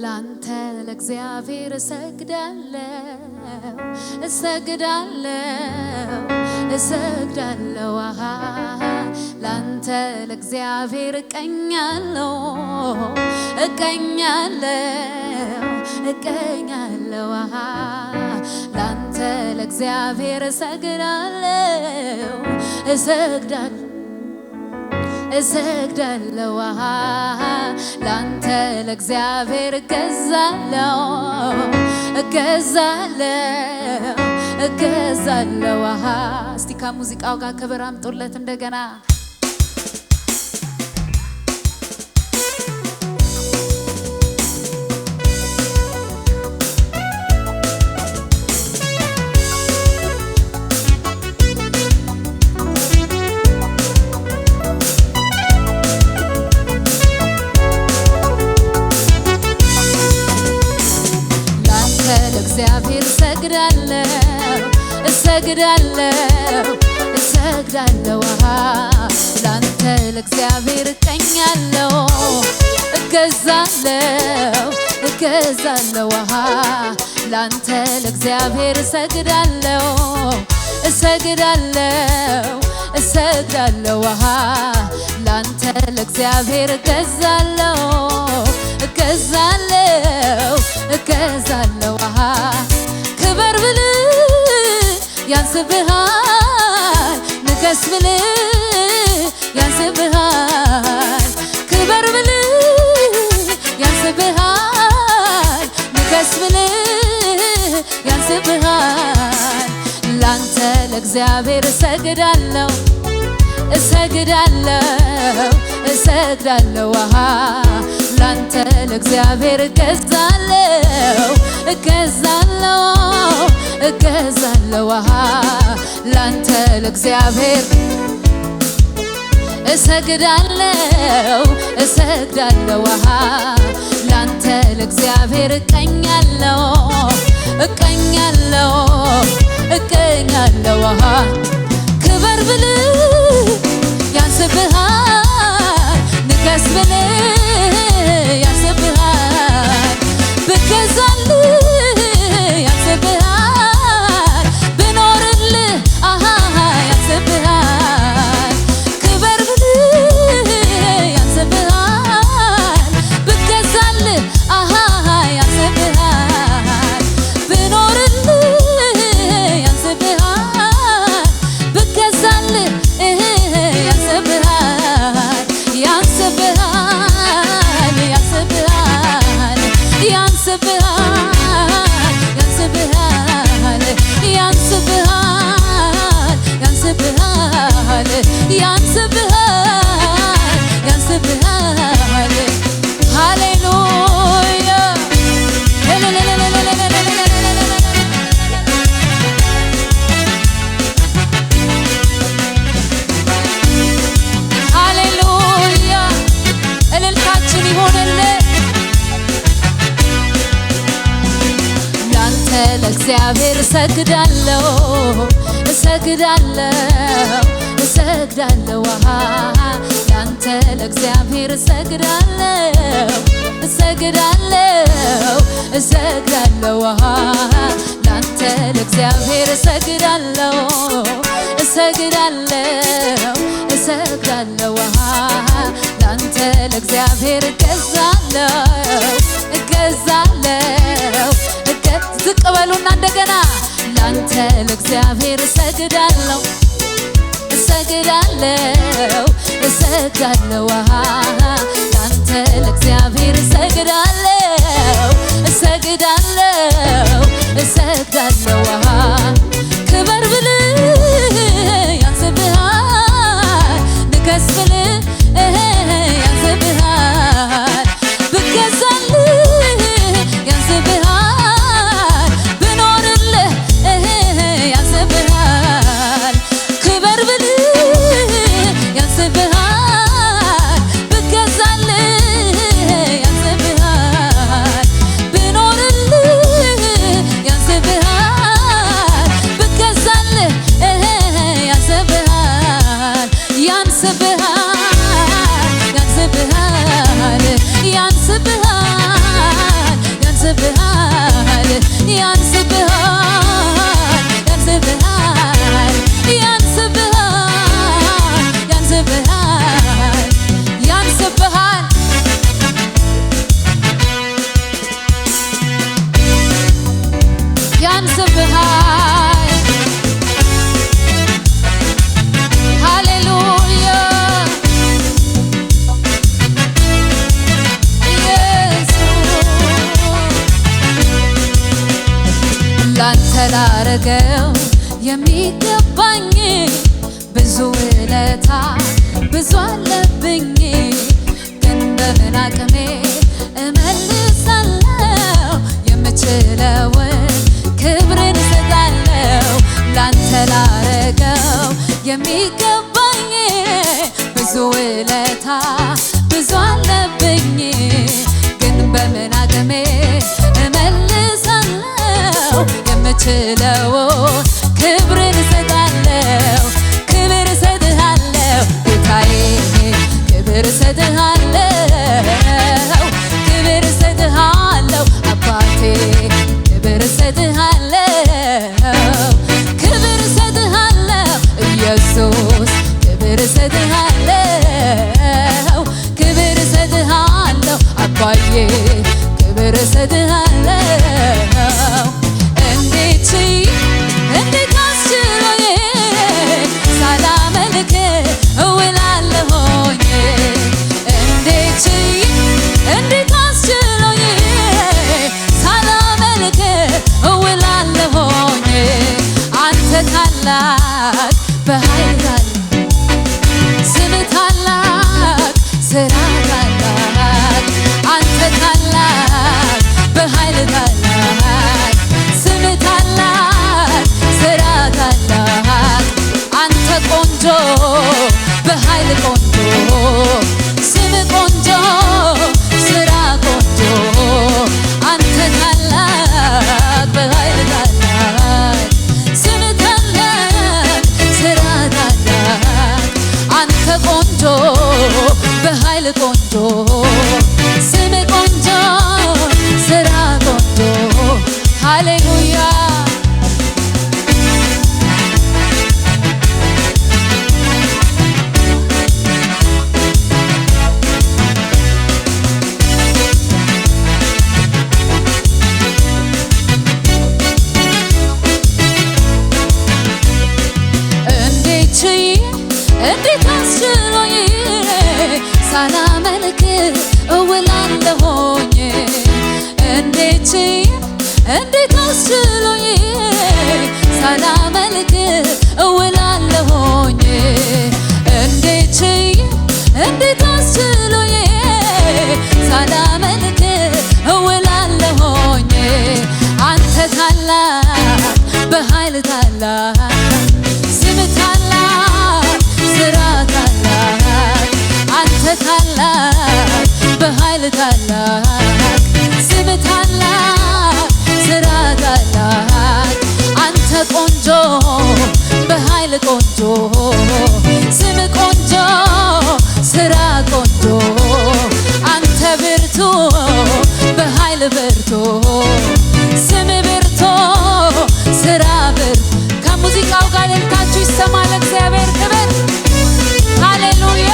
ላንተ ለእግዚአብሔር እሰግዳለሁ ላንተ ለእግዚአብሔር እቀኛለሁ ላንተ ለእግዚአብሔር እሰግዳለሁ ላንተ ለእግዚአብሔር እገዛለሁ እስቲ ከሙዚቃው ጋር ክብር አምጡለት እንደገና ለእግዚአብሔር እሰግዳለሁ ላንተ ለእግዚአብሔር እገዛለሁ ላንተ ለእግዚአብሔር እሰግዳለሁ ላንተ ለእግዚአብሔር እገዛለሁ ክበር ብል ያንስብሃል ንገስ ብል ያንስብሃል ክበር ብል ያንስብሃል ንገስ ብል ያንስብሃል ላንተ ለእግዚአብሔር እሰግዳለሁ ላንተ ለእግዚአብሔር እገዛለሁ ላንተ ለእግዚአብሔር እሰግዳለሁ ላንተ ለእግዚአብሔር እቀኛለሁ ክበር ብል ያንስብሃል ንገስ ብል ያንስብሃል ብገዛልህ ያንስብሃል ብኖርልህ ያንስብሃል ክበር ብል ያንስብሃል ብገዛልህ ያንስብሃል ብኖርልህ ያንስብሃል ብገዛልህ ያንስብሃል ሃሌሉያ ሃሌሉያ እልልታችን ይሆንልህ ላንተ ለእግዚአብሔር እሰግዳለሁ ላንተ ለእግዚአብሔር እሰግዳለሁ ላንተ ለእግዚአብሔር እሰግዳለሁ ላንተ ለእግዚአብሔር እገዛለሁ ዝቅ በሉና እንደገና ላንተ ለእግዚአብሔር እሰግዳለሁ ላንተ ለእግዚአብሔር እሰግዳለሁ ክበር ብል ያንስብሃል ንገስ ብል ያንስብሃል ብገዛልህ ያንስብሃል ብኖርልህ ያንስብሃል ክበር ብል ያንስብሃል ብገዛልህ ላረገው የሚገባኝ ብዙ ውለታ ብዙ አለብኝ ግን በምን አቅሜ እመልሳለሁ የምችለውን ክብርን እሰጣለሁ ላንተ ላረገው የሚገባኝ ብዙ ውለታ ብዙ አለብኝ ግን በምን አቅሜ እመልሳለሁ የምችለውን ክብርን እሰጣለሁ ክብር እሰጥሃለሁ ጌታዬ ክብር እሰጥሃለሁ ክብር እሰጥሃለሁ አባቴ ክብር እሰጥሃለሁ ክብር እሰጥሃለሁ ኢየሱስ ክብር እሰጥሃለሁ ክብር እሰጥሃለሁ አባዬ ክብር እሰጥሃለሁ እንዴት አስችሎኝ ሳላመልክ እውላለሁኝ እንዴት አስችሎኝ ሳላመልክ እውላለሁኝ አንተ ታላቅ በኃይል ታላቅ ስም ታላቅ ስራ ታላቅ አንተ ታላቅ በኃይል ታላቅ ስም ታላቅ ስራ ታላቅ አንተ ቆንጆ በኃይል ቆንጆ ስም ቆንጆ ስራ ቆንጆ አንተ ታላቅ በኃይል ታላቅ ስም ታላቅ ስራ ታላቅ አንተ ቆንጆ በኃይል ቆንጆ ስም ቆንጆ ስራ ቆንጆ ሃሌሉያ እንዴት አስችሎኝ ሳላመልክ እውላለሁኝ እንዴት አስችሎኝ ሳላመልክ እውላለሁኝ እንዴት አስችሎኝ ሳላመልክ እውላለሁኝ አንተ ታላቅ በኃይል ታላቅ ስም ታላቅ ስራ ታላቅ አንተ ታላቅ በኃይል ታላቅ ስም ታላቅ ስራ ታላቅ አንተ ቆንጆ በኃይል ቆንጆ ስም ቆንጆ ስራ ቆንጆ አንተ ብርቱ በኃይል ብርቱ ስም ብርቱ ስራ ብርቱ ከሙዚቃው ጋር ልልታችሁ ይሰማ ለእግዚአብሔር ክብር ሃሌሉያ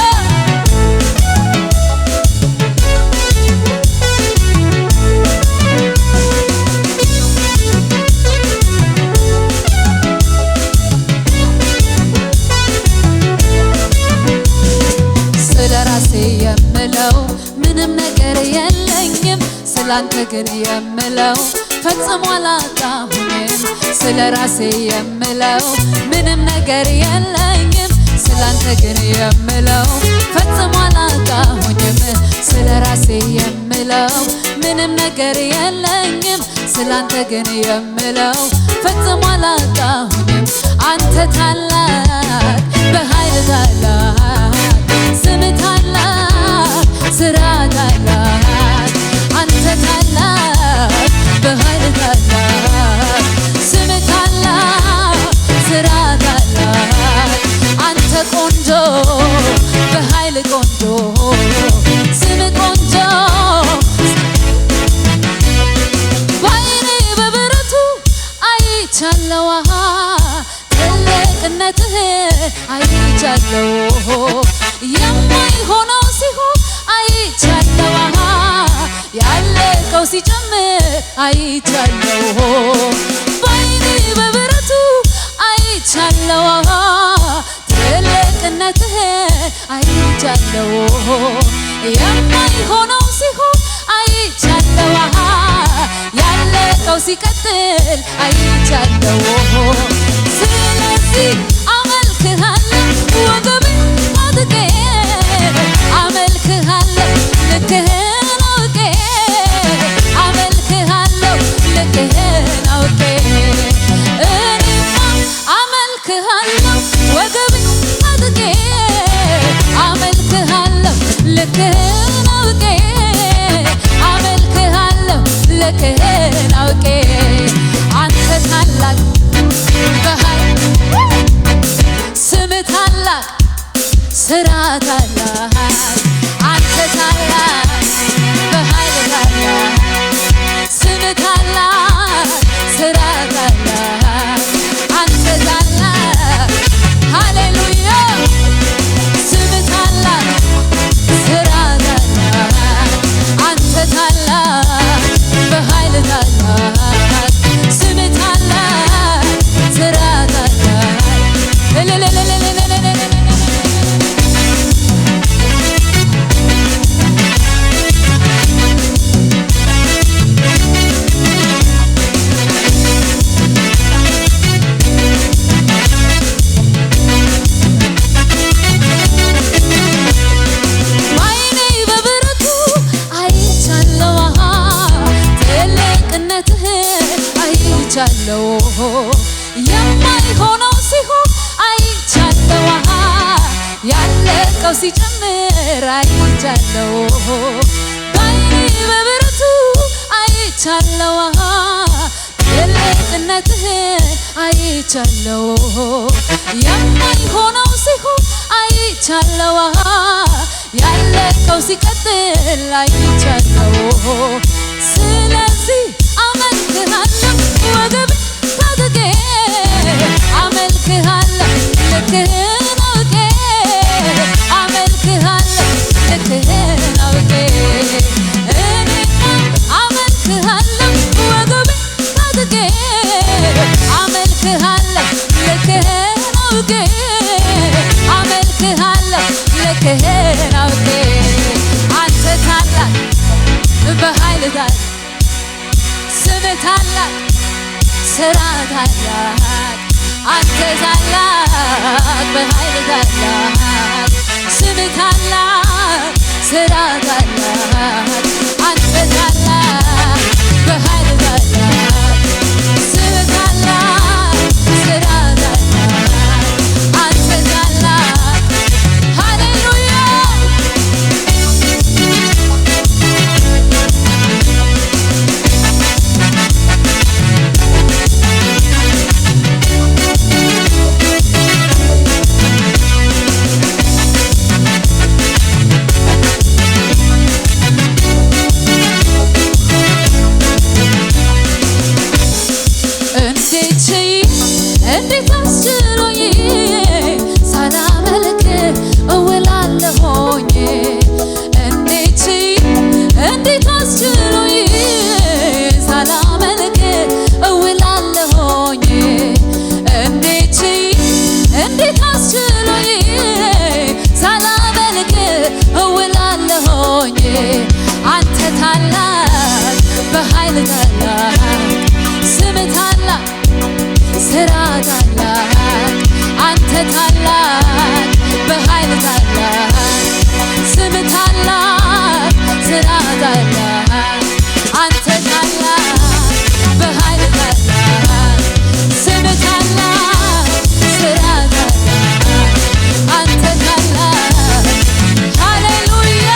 ስለራሴ የምለው ምንም ነገር የለኝም ስላንተ ግን የምለው ፈጽሞ አላጣሁኝም ስለራሴ የምለው ምንም ነገር የለኝም ስላንተ ግን የምለው ፈጽሞ አላጣሁኝም ስለራሴ የምለው ምንም ነገር የለኝም ስላንተ ግን የምለው ፈጽሞ አላጣሁኝም አንተ ታላቅ በኃይል ታላቅ ስም ታላቅ ስራ ታላቅ አንተ ታላቅ በኃይል ታላቅ ስም ታላቅ ስራ ታላቅ አንተ ቆንጆ በኃይል ቆንጆ ስም ቆንጆ በዓይኔ በብረቱ አይቻለሁ ትልቅነትህ አይቻለሁ የማይሆነው ሲሆን አይቻለሁ ያለቀው ሲጨምር አይቻለሁ በዓይኔ በብረቱ አይቻለሁ ትልቅነትህ አይቻለሁ የማይሆነው ሲሆን አይቻለሁ ያለቀው ሲቀጥል አይቻለው ስለዚህ አመልክሃለሁ ወገቤን ታጥቄ አመልክሃለሁ ልክህን አውቄ አመልክሃለሁ ልክህን አውቄ እኔማ አመልክሃለሁ ወገቤን ታጥቄ አመልክሃለሁ ልክህን አውቄ አመልክሃለሁ ልክህን አውቄ አንተ ታላቅ በኃይል ስምህ ታላቅ ስራ ታላቅ አንተ ታላቅ በኃይል ታላቅ ስምህ ታላቅ ስራ ታላቅ አንተ ታላቅ ሃሌሉያ ስምህ ታላቅ ስራ ታላቅ አንተ ታላቅ በኃይል ታላቅ ስምህ ታላቅ ስራ ታላቅ ባይኔ በብረቱ አይቻለው ትልቅነትህን አይቻለው የማይሆነው ሲሆን አይቻለው ያለቀው ሲጨምር አይቻለው ባይኔ በብረቱ አይቻለው ትልቅነትህን አይቻለው የማይሆነው ሲሆን አይቻለው ያለቀው ሲቀጥል አይቻለው ስለዚህ አመልክሃለሁ ወገቤን ታጥቄ አመልክሃለሁ ልክህን አውቄ አመልክሃለሁ ልክህን አውቄ እኔማ አመልክሃለሁ ወገቤን ታጥቄ አመልክሃለሁ ልክህን አውቄ አመልክሃለሁ ልክህን አውቄ አንተ ታላቅ በኃይል ታላቅ ስምህ ታላቅ ስራ ታላቅ አንተ ታላቅ በኃይል ታላቅ ስምህ ታላቅ ስራ ታላቅ አንተ ታላቅ በኃይል ታላቅ ስምህ ታላቅ ስራ ታላቅ አንተ ታላቅ ሃሌሉያ እንዴት አስችሎኝ ሳላመልክ እውላለሁኝ እንዴት አስችሎኝ ሳላመልክ እውላለሁኝ እንዴት አስችሎኝ ሳላመልክ እውላለሁኝ አንተ ታላቅ በኃይል ታላቅ ስምህ ታላቅ ስራ ታላቅ አንተ ታላቅ በኃይል ታላቅ ስምህ ታላቅ ስራ ታላቅ አንተ ታላቅ በኃይል ታላቅ ስምህ ታላቅ ስራ ታላቅ አንተ ታላቅ ሃሌሉያ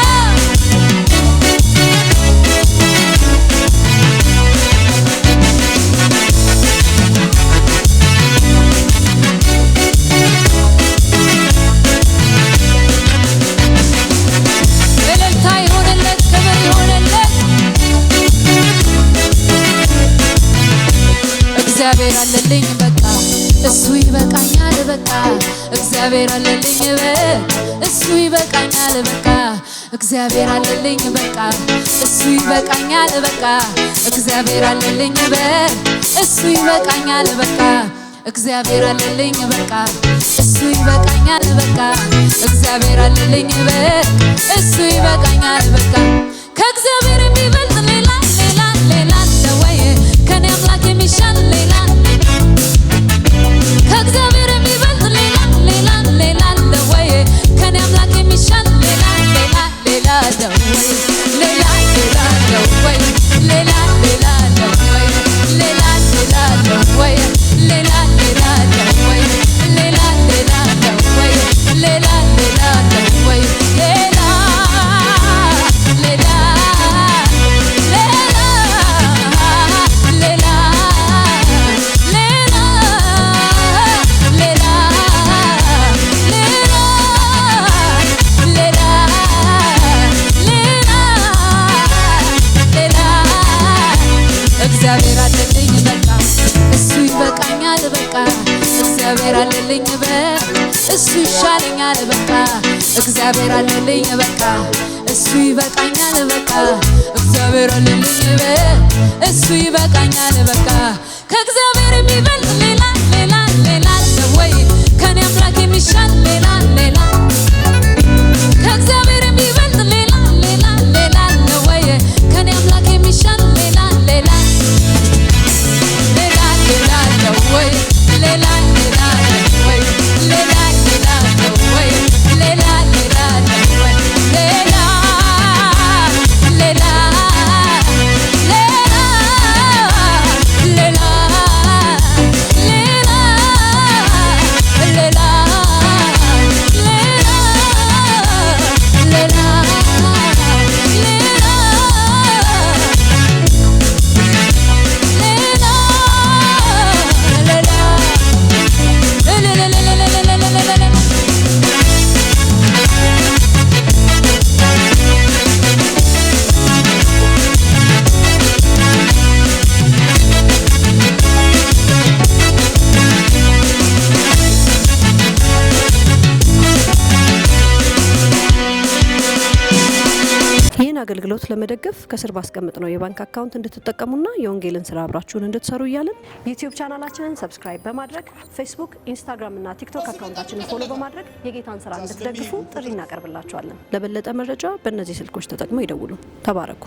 እግዚአብሔር አለልኝ በቃ እሱ ይበቃኛል በቃ እግዚአብሔር አለልኝ እሱ ይበቃኛል በቃ እግዚአብሔር አለልኝ በቃ እሱ ይበቃኛል በቃ እግዚአብሔር አለልኝ እሱ ይበቃኛል በቃ እግዚአብሔር አለልኝ በቃ እሱ ይበቃኛል በቃ እግዚአብሔር አለልኝ እሱ ይበቃኛል በቃ ከእግዚአብሔር የሚበልጥ ሌላ አለ ወይ ከኔ ወይ ሌላ ሌላ ነው ወይ ሌላ ሌላ ነው ወይ ሌላ ሌላ ነው ወይ ሌላ ሌላ ነው ወይ ሌላ ሌላ ነው ወይ ሌላ ሌላ ነው ወይ ሌላ ሌላ እግዚአብሔር አለልኝ በቃ እሱ ይበቃኛል በቃ እግዚአብሔር አለልኝ እሱ ይሻለኛል በቃ እግዚአብሔር አለልኝ በቃ እሱ ይበቃኛል በቃ እግዚአብሔር አለልኝ እሱ ይበቃኛል በቃ ከእግዚአብሔር የሚበልጥ ሌላ ሌላ ሌላ ነው ወይ ከኔ አምላክ የሚሻል ሌላ ሌላ ከእግዚአብሔር የሚበልጥ ሌላ ሌላ ሌላ ነው ወይ ከኔ አምላክ የሚሻል ሌላ ሌላ ሌላ ሌላ ነው ወይ ሌላ ሌላ ነው ወይ ሌላ ሌላ ነው ወይ ሌላ ሌላ ነው ወይ ሌላ ሌላ ሌላ አገልግሎት ለመደገፍ ከስር ባስቀምጥ ነው የባንክ አካውንት እንድትጠቀሙና የወንጌልን ስራ አብራችሁን እንድትሰሩ እያልን ዩቲዩብ ቻናላችንን ሰብስክራይብ በማድረግ ፌስቡክ፣ ኢንስታግራም እና ቲክቶክ አካውንታችንን ፎሎ በማድረግ የጌታን ስራ እንድትደግፉ ጥሪ እናቀርብላችኋለን። ለበለጠ መረጃ በእነዚህ ስልኮች ተጠቅመው ይደውሉ። ተባረኩ።